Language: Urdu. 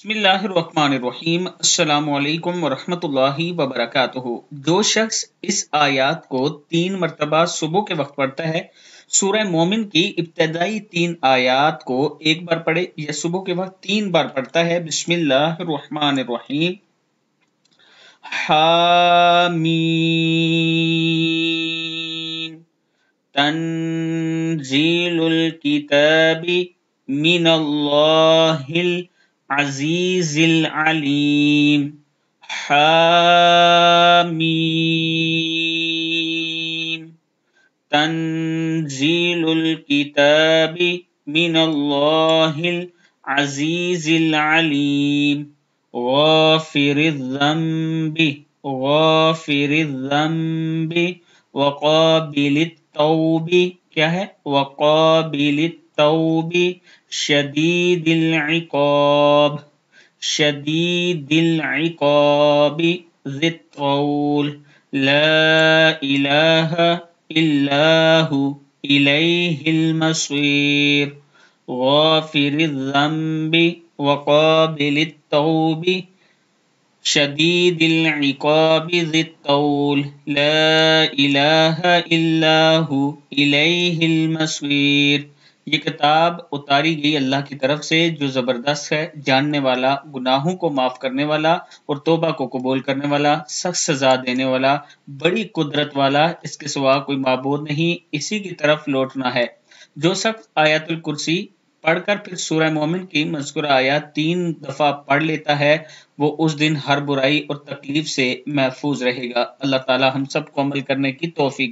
بسم اللہ الرحمن الرحیم۔ السلام علیکم ورحمۃ اللہ وبرکاتہ۔ جو شخص اس آیات کو 3 مرتبہ صبح کے وقت پڑھتا ہے، سورہ مومن کی ابتدائی 3 آیات کو ایک بار پڑھے یا صبح کے وقت 3 بار پڑھتا ہے، بسم اللہ الرحمن الرحیم، حامیم، تنزیل الکتاب من اللہ العزیز العلیم، حامیم، تنزیل الکتاب من اللہ العزیز العلیم، غافر الذنب وقابل التوب، کیا ہے؟ وقابل التوب، شدید العقاب ذی الطول، لا الہ الا ہو الیہ المصیر، غافر الذنب وقابل التوب، شدید العقاب ذی الطول، لا الہ الا ہو الیہ المصیر۔ یہ کتاب اتاری گئی اللہ کی طرف سے جو زبردست ہے، جاننے والا، گناہوں کو معاف کرنے والا اور توبہ کو قبول کرنے والا، سخت سزا دینے والا، بڑی قدرت والا، اس کے سوا کوئی معبود نہیں، اسی کی طرف لوٹنا ہے۔ جو شخص آیت الکرسی پڑھ کر پھر سورہ مومن کی مذکورہ آیات 3 دفعہ پڑھ لیتا ہے، وہ اس دن ہر برائی اور تکلیف سے محفوظ رہے گا۔ اللہ تعالی ہم سب کو عمل کرنے کی توفیق